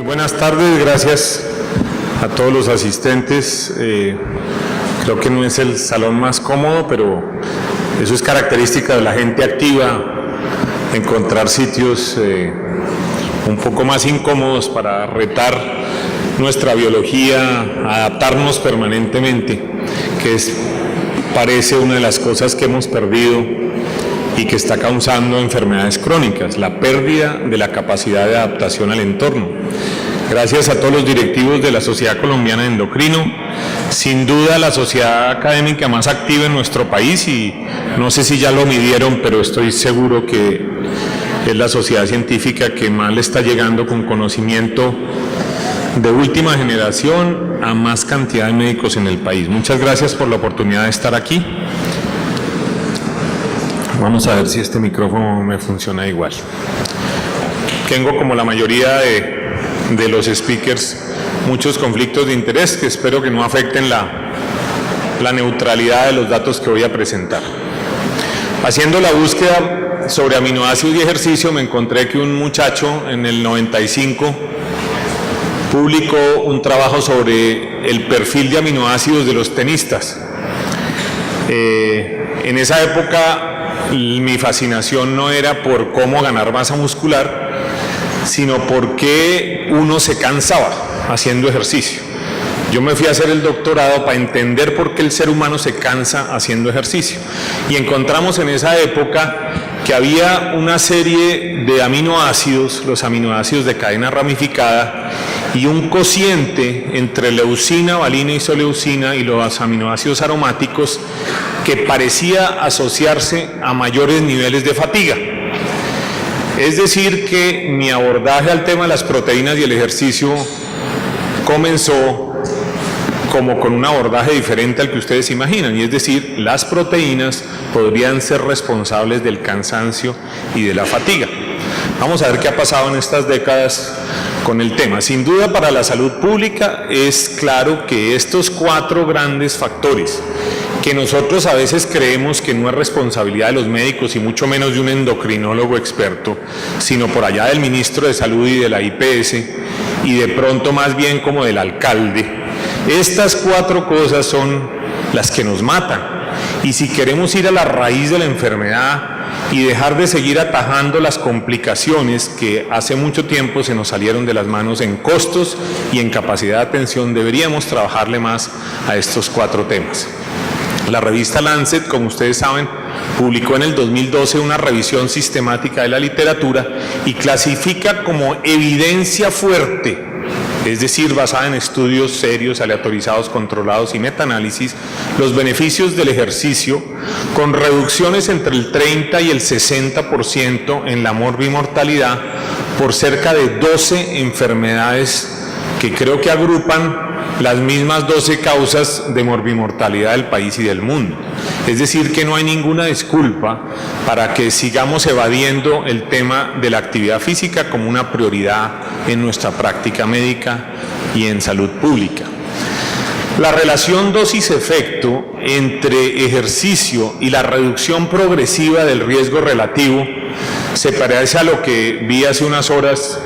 buenas tardes, gracias a todos los asistentes. Creo que no es el salón más cómodo, pero eso es característica de la gente activa, encontrar sitios un poco más incómodos para retar nuestra biología, adaptarnos permanentemente, que parece una de las cosas que hemos perdido y que está causando enfermedades crónicas, la pérdida de la capacidad de adaptación al entorno. Gracias a todos los directivos de la Sociedad Colombiana de Endocrino, sin duda la sociedad académica más activa en nuestro país, y no sé si ya lo midieron, pero estoy seguro que es la sociedad científica que más le está llegando con conocimiento de última generación a más cantidad de médicos en el país. Muchas gracias por la oportunidad de estar aquí. Vamos a ver si este micrófono me funciona igual. Tengo, como la mayoría de los speakers, muchos conflictos de interés que espero que no afecten la neutralidad de los datos que voy a presentar. Haciendo la búsqueda sobre aminoácidos y ejercicio, me encontré que un muchacho en el 95 publicó un trabajo sobre el perfil de aminoácidos de los tenistas. En esa época mi fascinación no era por cómo ganar masa muscular, sino por qué uno se cansaba haciendo ejercicio. Yo me fui a hacer el doctorado para entender por qué el ser humano se cansa haciendo ejercicio. Y encontramos en esa época que había una serie de aminoácidos, los aminoácidos de cadena ramificada, y un cociente entre leucina, valina, isoleucina y los aminoácidos aromáticos que parecía asociarse a mayores niveles de fatiga. Es decir, que mi abordaje al tema de las proteínas y el ejercicio comenzó como con un abordaje diferente al que ustedes imaginan, y es decir, las proteínas podrían ser responsables del cansancio y de la fatiga. Vamos a ver qué ha pasado en estas décadas con el tema. Sin duda, para la salud pública es claro que estos 4 grandes factores, que nosotros a veces creemos que no es responsabilidad de los médicos y mucho menos de un endocrinólogo experto, sino por allá del ministro de Salud y de la IPS, y de pronto más bien como del alcalde. Estas 4 cosas son las que nos matan, y si queremos ir a la raíz de la enfermedad y dejar de seguir atajando las complicaciones que hace mucho tiempo se nos salieron de las manos en costos y en capacidad de atención, deberíamos trabajarle más a estos 4 temas. La revista Lancet, como ustedes saben, publicó en el 2012 una revisión sistemática de la literatura y clasifica como evidencia fuerte, es decir, basada en estudios serios, aleatorizados, controlados y metaanálisis, los beneficios del ejercicio, con reducciones entre el 30 y el 60% en la morbimortalidad por cerca de 12 enfermedades que creo que agrupan las mismas 12 causas de morbimortalidad del país y del mundo. Es decir, que no hay ninguna disculpa para que sigamos evadiendo el tema de la actividad física como una prioridad en nuestra práctica médica y en salud pública. La relación dosis-efecto entre ejercicio y la reducción progresiva del riesgo relativo se parece a lo que vi hace unas horas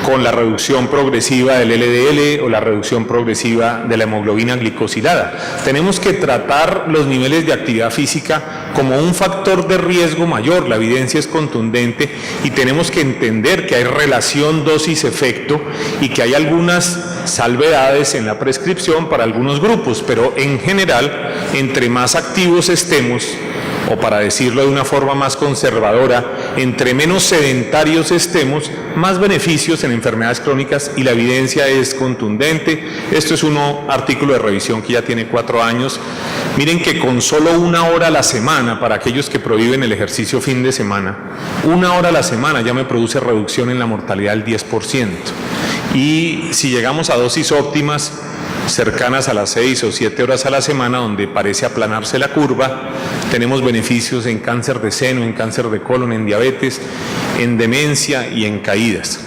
con la reducción progresiva del LDL o la reducción progresiva de la hemoglobina glicosilada. Tenemos que tratar los niveles de actividad física como un factor de riesgo mayor, la evidencia es contundente, y tenemos que entender que hay relación dosis-efecto y que hay algunas salvedades en la prescripción para algunos grupos, pero en general, entre más activos estemos, o para decirlo de una forma más conservadora, entre menos sedentarios estemos, más beneficios en enfermedades crónicas, y la evidencia es contundente. Esto es un artículo de revisión que ya tiene 4 años. Miren que con solo 1 hora a la semana, para aquellos que prohíben el ejercicio fin de semana, 1 hora a la semana ya me produce reducción en la mortalidad del 10%. Y si llegamos a dosis óptimas, cercanas a las 6 o 7 horas a la semana, donde parece aplanarse la curva, tenemos beneficios en cáncer de seno, en cáncer de colon, en diabetes, en demencia y en caídas.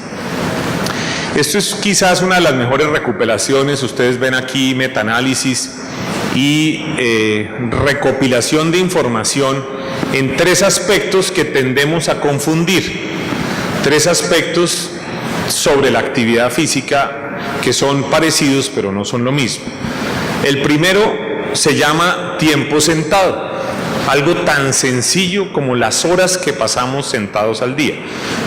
Esto es quizás una de las mejores recuperaciones. Ustedes ven aquí metaanálisis y recopilación de información en 3 aspectos que tendemos a confundir. 3 aspectos sobre la actividad física que son parecidos pero no son lo mismo. El primero se llama tiempo sentado, algo tan sencillo como las horas que pasamos sentados al día.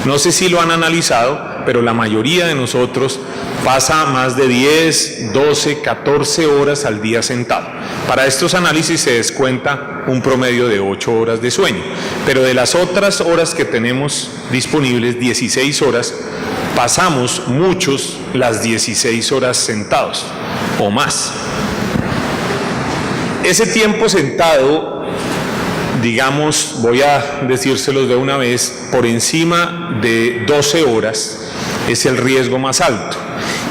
No sé si lo han analizado, pero la mayoría de nosotros pasa más de 10, 12, 14 horas al día sentado. Para estos análisis se descuenta un promedio de 8 horas de sueño, pero de las otras horas que tenemos disponibles, 16 horas, pasamos muchos las 16 horas sentados o más. Ese tiempo sentado, digamos, voy a decírselos de una vez, por encima de 12 horas es el riesgo más alto.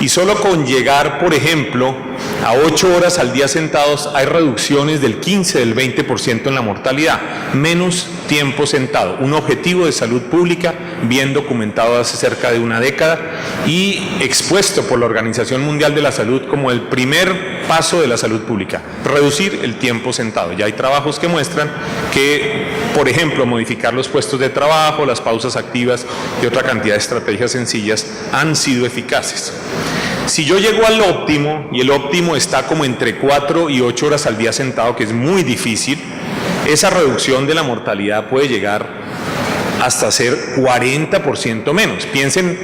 Y solo con llegar, por ejemplo, a 8 horas al día sentados hay reducciones del 15, del 20% en la mortalidad. Menos tiempo sentado, un objetivo de salud pública bien documentado hace cerca de una década y expuesto por la Organización Mundial de la Salud como el primer paso de la salud pública, reducir el tiempo sentado. Ya hay trabajos que muestran que, por ejemplo, modificar los puestos de trabajo, las pausas activas y otra cantidad de estrategias sencillas han sido eficaces. Si yo llego al óptimo, y el óptimo está como entre 4 y 8 horas al día sentado, que es muy difícil, esa reducción de la mortalidad puede llegar hasta ser 40% menos. Piensen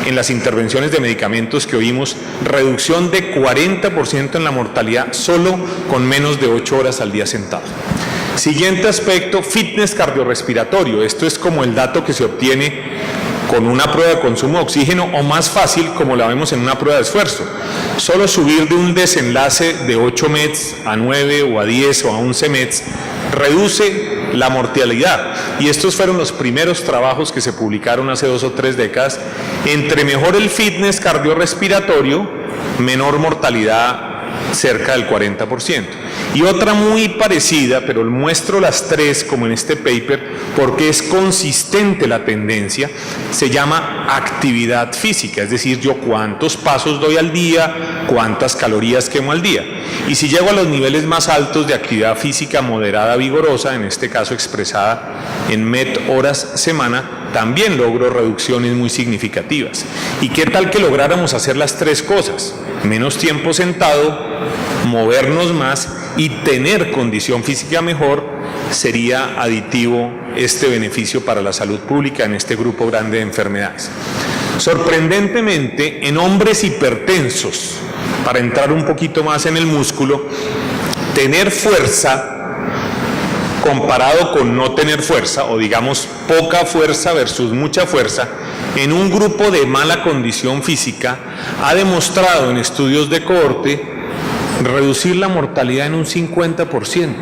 en las intervenciones de medicamentos que oímos, reducción de 40% en la mortalidad solo con menos de 8 horas al día sentado. Siguiente aspecto, fitness cardiorrespiratorio. Esto es como el dato que se obtiene con una prueba de consumo de oxígeno o más fácil como la vemos en una prueba de esfuerzo. Solo subir de un desenlace de 8 METs a 9 o a 10 o a 11 METs reduce la mortalidad. Y estos fueron los primeros trabajos que se publicaron hace 2 o 3 décadas. Entre mejor el fitness cardiorrespiratorio, menor mortalidad, cerca del 40%. Y otra muy parecida, pero muestro las tres como en este paper porque es consistente la tendencia, se llama actividad física, es decir, yo cuántos pasos doy al día, cuántas calorías quemo al día. Y si llego a los niveles más altos de actividad física moderada vigorosa, en este caso expresada en MET horas semana, también logro reducciones muy significativas. ¿Y qué tal que lográramos hacer las tres cosas? Menos tiempo sentado, movernos más y tener condición física mejor, sería aditivo este beneficio para la salud pública en este grupo grande de enfermedades. Sorprendentemente, en hombres hipertensos, para entrar un poquito más en el músculo, tener fuerza comparado con no tener fuerza, o digamos poca fuerza versus mucha fuerza, en un grupo de mala condición física, ha demostrado en estudios de cohorte reducir la mortalidad en un 50%.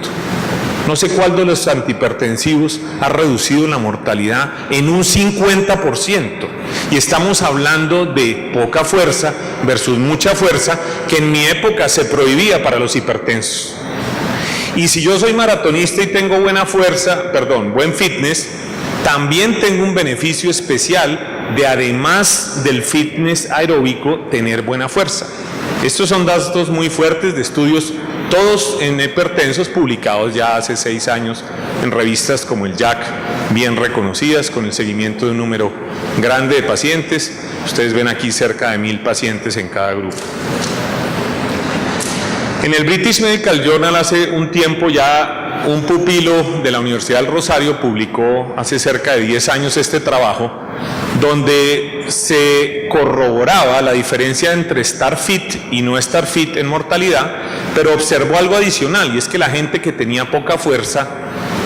No sé cuál de los antihipertensivos ha reducido la mortalidad en un 50%. Y estamos hablando de poca fuerza versus mucha fuerza, que en mi época se prohibía para los hipertensos. Y si yo soy maratonista y tengo buena fuerza, buen fitness, también tengo un beneficio especial de, además del fitness aeróbico, tener buena fuerza. Estos son datos muy fuertes de estudios, todos en hipertensos, publicados ya hace 6 años en revistas como el JACC, bien reconocidas, con el seguimiento de un número grande de pacientes. Ustedes ven aquí cerca de 1000 pacientes en cada grupo. En el British Medical Journal hace un tiempo ya un pupilo de la Universidad del Rosario publicó hace cerca de 10 años este trabajo donde se corroboraba la diferencia entre estar fit y no estar fit en mortalidad, pero observó algo adicional, y es que la gente que tenía poca fuerza,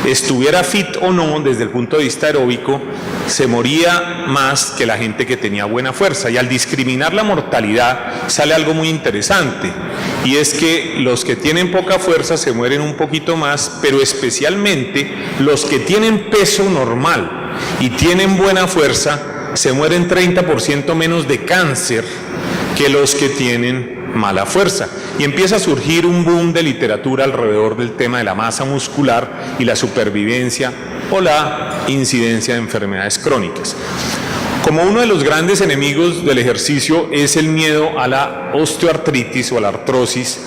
estuviera fit o no desde el punto de vista aeróbico, se moría más que la gente que tenía buena fuerza. Y al discriminar la mortalidad sale algo muy interesante, y es que los que tienen poca fuerza se mueren un poquito más, pero especialmente los que tienen peso normal y tienen buena fuerza se mueren 30% menos de cáncer que los que tienen mala fuerza. Y empieza a surgir un boom de literatura alrededor del tema de la masa muscular y la supervivencia o la incidencia de enfermedades crónicas. Como uno de los grandes enemigos del ejercicio es el miedo a la osteoartritis o a la artrosis,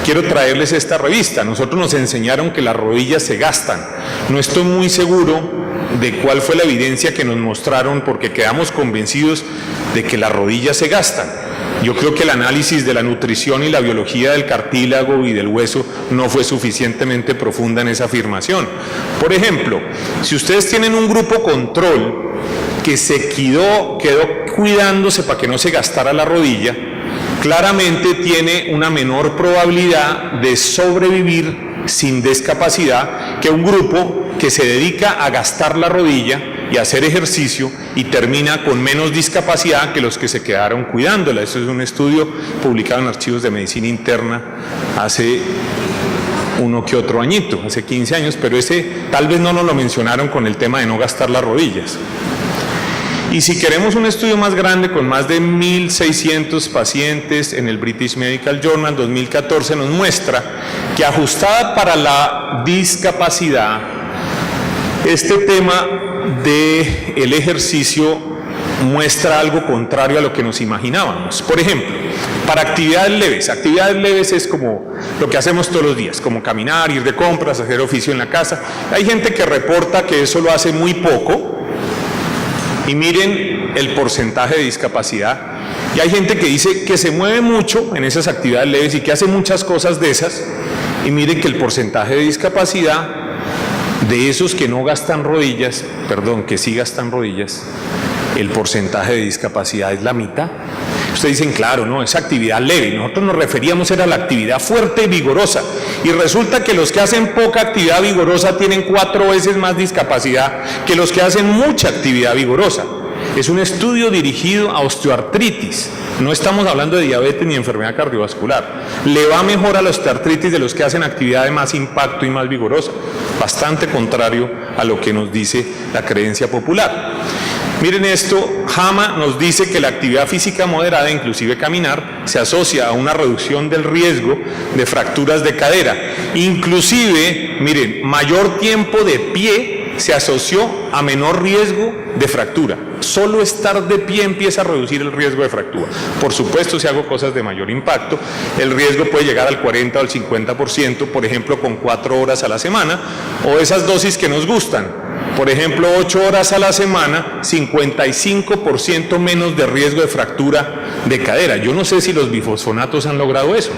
quiero traerles esta revista. Nosotros nos enseñaron que las rodillas se gastan. No estoy muy seguro de cuál fue la evidencia que nos mostraron, porque quedamos convencidos de que las rodillas se gastan. Yo creo que el análisis de la nutrición y la biología del cartílago y del hueso no fue suficientemente profunda en esa afirmación. Por ejemplo, si ustedes tienen un grupo control que quedó cuidándose para que no se gastara la rodilla, claramente tiene una menor probabilidad de sobrevivir sin discapacidad que un grupo que se dedica a gastar la rodilla y a hacer ejercicio y termina con menos discapacidad que los que se quedaron cuidándola. Eso es un estudio publicado en Archivos de Medicina Interna hace uno que otro añito, hace 15 años, pero ese tal vez no nos lo mencionaron con el tema de no gastar las rodillas. Y si queremos un estudio más grande con más de 1.600 pacientes en el British Medical Journal 2014 nos muestra que ajustada para la discapacidad, este tema del ejercicio muestra algo contrario a lo que nos imaginábamos. Por ejemplo, para actividades leves es como lo que hacemos todos los días, como caminar, ir de compras, hacer oficio en la casa. Hay gente que reporta que eso lo hace muy poco, y miren el porcentaje de discapacidad. Y hay gente que dice que se mueve mucho en esas actividades leves y que hace muchas cosas de esas, y miren que el porcentaje de discapacidad de esos que no gastan rodillas, que sí gastan rodillas, el porcentaje de discapacidad es la mitad. Ustedes dicen, claro, no, es actividad leve. Nosotros nos referíamos era a la actividad fuerte y vigorosa. Y resulta que los que hacen poca actividad vigorosa tienen 4 veces más discapacidad que los que hacen mucha actividad vigorosa. Es un estudio dirigido a osteoartritis. No estamos hablando de diabetes ni enfermedad cardiovascular. Le va mejor a la osteoartritis de los que hacen actividad de más impacto y más vigorosa. Bastante contrario a lo que nos dice la creencia popular. Miren esto, JAMA nos dice que la actividad física moderada, inclusive caminar, se asocia a una reducción del riesgo de fracturas de cadera. Inclusive, miren, mayor tiempo de pie se asoció a menor riesgo de fractura. Solo estar de pie empieza a reducir el riesgo de fractura. Por supuesto, si hago cosas de mayor impacto, el riesgo puede llegar al 40 o al 50%, por ejemplo, con 4 horas a la semana, o esas dosis que nos gustan. Por ejemplo, 8 horas a la semana, 55% menos de riesgo de fractura de cadera. Yo no sé si los bifosfonatos han logrado eso.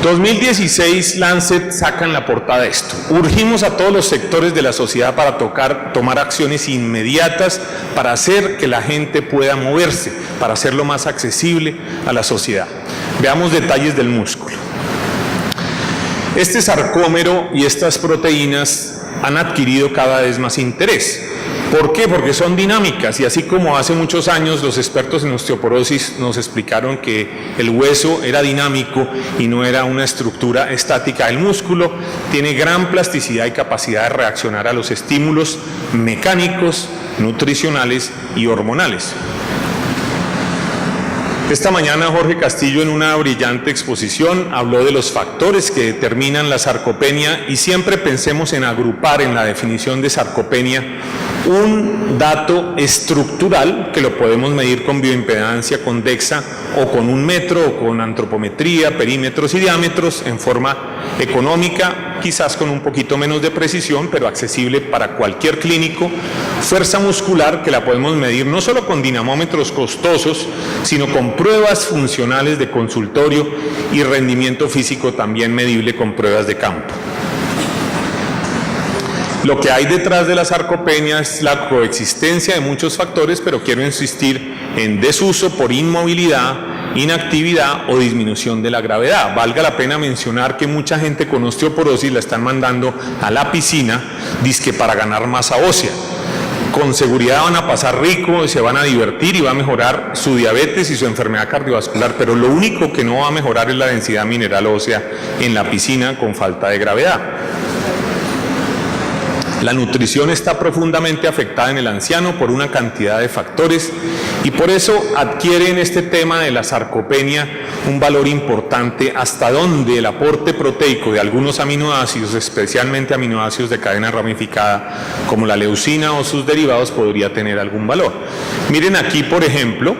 2016, Lancet sacan la portada de esto. Urgimos a todos los sectores de la sociedad para tomar acciones inmediatas para hacer que la gente pueda moverse, para hacerlo más accesible a la sociedad. Veamos detalles del músculo. Este sarcómero y estas proteínas han adquirido cada vez más interés. ¿Por qué? Porque son dinámicas y así como hace muchos años los expertos en osteoporosis nos explicaron que el hueso era dinámico y no era una estructura estática, el músculo tiene gran plasticidad y capacidad de reaccionar a los estímulos mecánicos, nutricionales y hormonales. Esta mañana Jorge Castillo en una brillante exposición habló de los factores que determinan la sarcopenia y siempre pensemos en agrupar en la definición de sarcopenia un dato estructural que lo podemos medir con bioimpedancia, con DEXA o con un metro o con antropometría, perímetros y diámetros en forma económica, quizás con un poquito menos de precisión, pero accesible para cualquier clínico. Fuerza muscular que la podemos medir no solo con dinamómetros costosos, sino con pruebas funcionales de consultorio y rendimiento físico también medible con pruebas de campo. Lo que hay detrás de la sarcopenia es la coexistencia de muchos factores, pero quiero insistir en desuso por inmovilidad, inactividad o disminución de la gravedad. Valga la pena mencionar que mucha gente con osteoporosis la están mandando a la piscina, dizque para ganar masa ósea. Con seguridad van a pasar rico, se van a divertir y va a mejorar su diabetes y su enfermedad cardiovascular, pero lo único que no va a mejorar es la densidad mineral ósea en la piscina con falta de gravedad. La nutrición está profundamente afectada en el anciano por una cantidad de factores y por eso adquiere en este tema de la sarcopenia un valor importante hasta donde el aporte proteico de algunos aminoácidos, especialmente aminoácidos de cadena ramificada como la leucina o sus derivados, podría tener algún valor. Miren aquí, por ejemplo,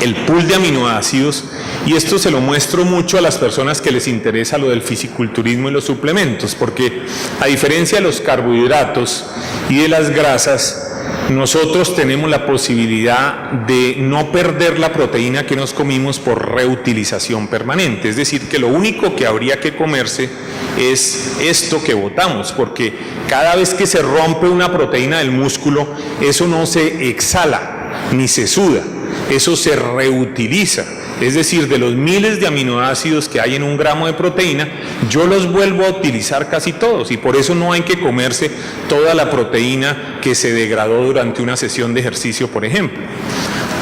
el pool de aminoácidos, y esto se lo muestro mucho a las personas que les interesa lo del fisiculturismo y los suplementos, porque a diferencia de los carbohidratos y de las grasas, nosotros tenemos la posibilidad de no perder la proteína que nos comimos por reutilización permanente. Es decir, que lo único que habría que comerse es esto que botamos, porque cada vez que se rompe una proteína del músculo, eso no se exhala ni se suda, eso se reutiliza. Es decir, de los miles de aminoácidos que hay en un gramo de proteína, yo los vuelvo a utilizar casi todos, y por eso no hay que comerse toda la proteína que se degradó durante una sesión de ejercicio, por ejemplo.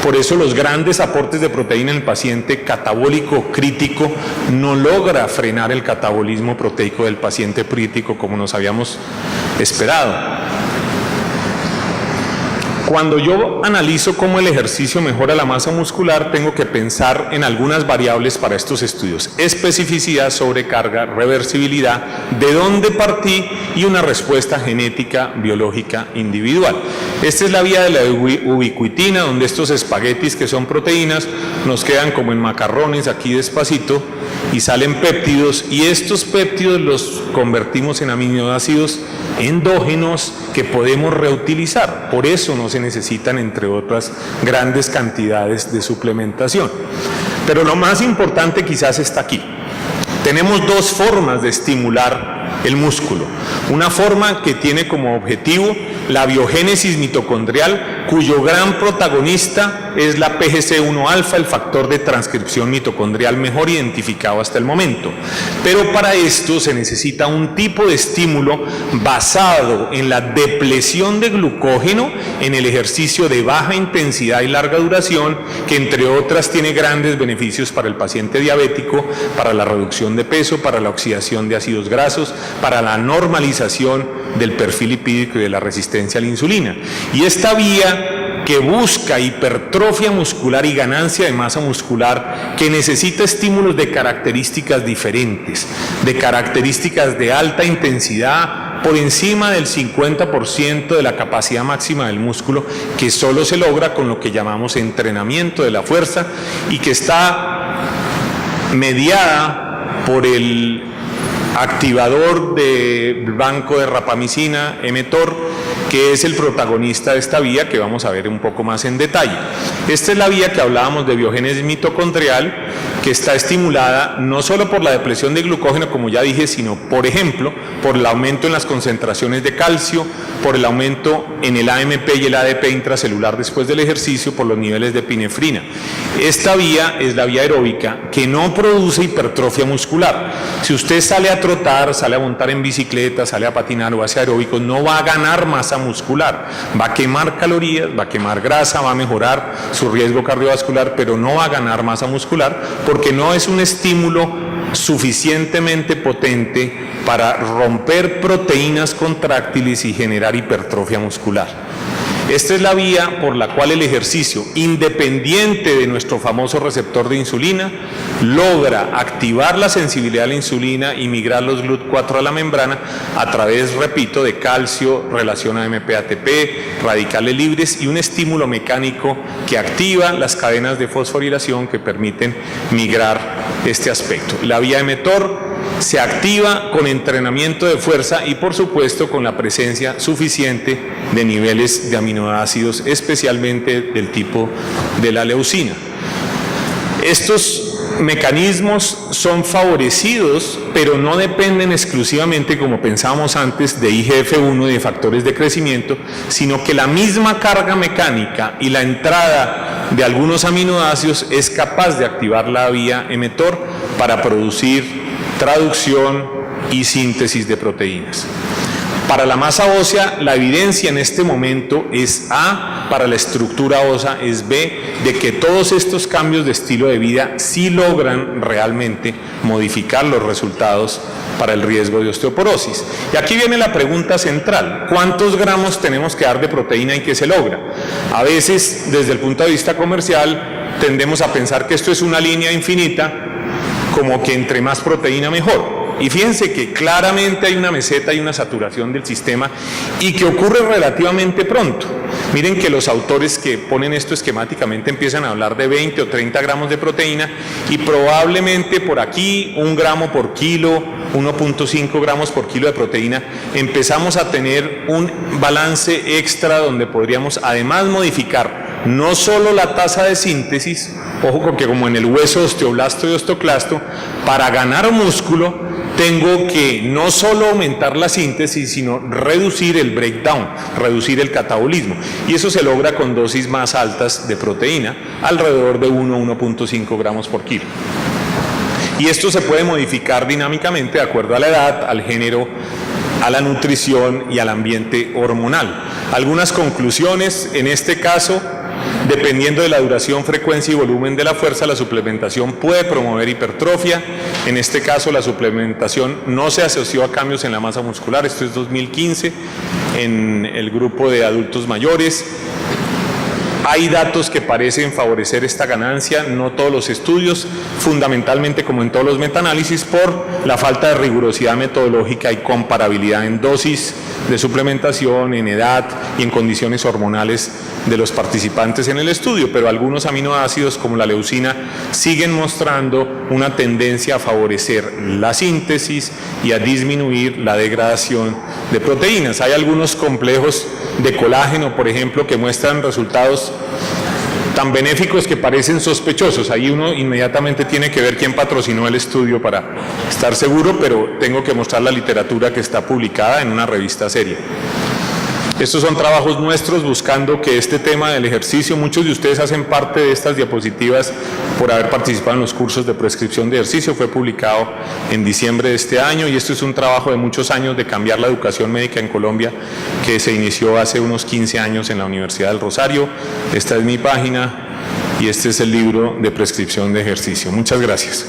Por eso los grandes aportes de proteína en el paciente catabólico crítico no logra frenar el catabolismo proteico del paciente crítico como nos habíamos esperado. Cuando yo analizo cómo el ejercicio mejora la masa muscular, tengo que pensar en algunas variables para estos estudios: especificidad, sobrecarga, reversibilidad, de dónde partí y una respuesta genética biológica individual. Esta es la vía de la ubiquitina, donde estos espaguetis que son proteínas nos quedan como en macarrones aquí despacito y salen péptidos, y estos péptidos los convertimos en aminoácidos endógenos que podemos reutilizar. Por eso no se necesitan, entre otras, grandes cantidades de suplementación. Pero lo más importante quizás está aquí. Tenemos dos formas de estimular el músculo. Una forma que tiene como objetivo la biogénesis mitocondrial, cuyo gran protagonista es la PGC1-alfa, el factor de transcripción mitocondrial mejor identificado hasta el momento. Pero para esto se necesita un tipo de estímulo basado en la depleción de glucógeno en el ejercicio de baja intensidad y larga duración, que entre otras tiene grandes beneficios para el paciente diabético, para la reducción de peso, para la oxidación de ácidos grasos, para la normalización del perfil lipídico y de la resistencia a la insulina. Y esta vía que busca hipertrofia muscular y ganancia de masa muscular, que necesita estímulos de características diferentes, de características de alta intensidad, por encima del 50% de la capacidad máxima del músculo, que solo se logra con lo que llamamos entrenamiento de la fuerza, y que está mediada por el activador del banco de rapamicina, mTOR, que es el protagonista de esta vía que vamos a ver un poco más en detalle. Esta es la vía que hablábamos de biogénesis mitocondrial, que está estimulada no solo por la depresión de glucógeno, como ya dije, sino, por ejemplo, por el aumento en las concentraciones de calcio, por el aumento en el AMP y el ADP intracelular después del ejercicio, por los niveles de epinefrina. Esta vía es la vía aeróbica, que no produce hipertrofia muscular. Si usted sale a trotar, sale a montar en bicicleta, sale a patinar o hace aeróbicos, no va a ganar masa muscular, va a quemar calorías, va a quemar grasa, va a mejorar su riesgo cardiovascular, pero no va a ganar masa muscular porque no es un estímulo suficientemente potente para romper proteínas contráctiles y generar hipertrofia muscular. Esta es la vía por la cual el ejercicio, independiente de nuestro famoso receptor de insulina, logra activar la sensibilidad a la insulina y migrar los GLUT4 a la membrana a través, repito, de calcio, relación AMP-ATP, radicales libres y un estímulo mecánico que activa las cadenas de fosforilación que permiten migrar este aspecto. La vía mTOR se activa con entrenamiento de fuerza y, por supuesto, con la presencia suficiente de niveles de aminoácidos, especialmente del tipo de la leucina. Estos mecanismos son favorecidos, pero no dependen exclusivamente, como pensábamos antes, de IGF-1 y de factores de crecimiento, sino que la misma carga mecánica y la entrada de algunos aminoácidos es capaz de activar la vía mTOR para producir traducción y síntesis de proteínas. Para la masa ósea, la evidencia en este momento es A, para la estructura ósea es B, de que todos estos cambios de estilo de vida sí logran realmente modificar los resultados para el riesgo de osteoporosis. Y aquí viene la pregunta central: ¿cuántos gramos tenemos que dar de proteína y qué se logra? A veces, desde el punto de vista comercial, tendemos a pensar que esto es una línea infinita, como que entre más proteína mejor. Y fíjense que claramente hay una meseta y una saturación del sistema y que ocurre relativamente pronto. Miren que los autores que ponen esto esquemáticamente empiezan a hablar de 20 o 30 gramos de proteína y probablemente por aquí 1 gramo por kilo 1.5 gramos por kilo de proteína, empezamos a tener un balance extra donde podríamos además modificar no solo la tasa de síntesis, ojo porque como en el hueso osteoblasto y osteoclasto, para ganar músculo tengo que no solo aumentar la síntesis, sino reducir el breakdown, reducir el catabolismo. Y eso se logra con dosis más altas de proteína, alrededor de 1 a 1.5 gramos por kilo. Y esto se puede modificar dinámicamente de acuerdo a la edad, al género, a la nutrición y al ambiente hormonal. Algunas conclusiones, en este caso, dependiendo de la duración, frecuencia y volumen de la fuerza, la suplementación puede promover hipertrofia. En este caso, la suplementación no se asoció a cambios en la masa muscular. Esto es 2015 en el grupo de adultos mayores. Hay datos que parecen favorecer esta ganancia, no todos los estudios, fundamentalmente como en todos los metaanálisis, por la falta de rigurosidad metodológica y comparabilidad en dosis de suplementación, en edad y en condiciones hormonales de los participantes en el estudio, pero algunos aminoácidos como la leucina siguen mostrando una tendencia a favorecer la síntesis y a disminuir la degradación de proteínas. Hay algunos complejos de colágeno, por ejemplo, que muestran resultados tan benéficos que parecen sospechosos. Ahí uno inmediatamente tiene que ver quién patrocinó el estudio para estar seguro, pero tengo que mostrar la literatura que está publicada en una revista seria. Estos son trabajos nuestros buscando que este tema del ejercicio, muchos de ustedes hacen parte de estas diapositivas por haber participado en los cursos de prescripción de ejercicio, fue publicado en diciembre de este año y esto es un trabajo de muchos años de cambiar la educación médica en Colombia que se inició hace unos 15 años en la Universidad del Rosario. Esta es mi página y este es el libro de prescripción de ejercicio. Muchas gracias.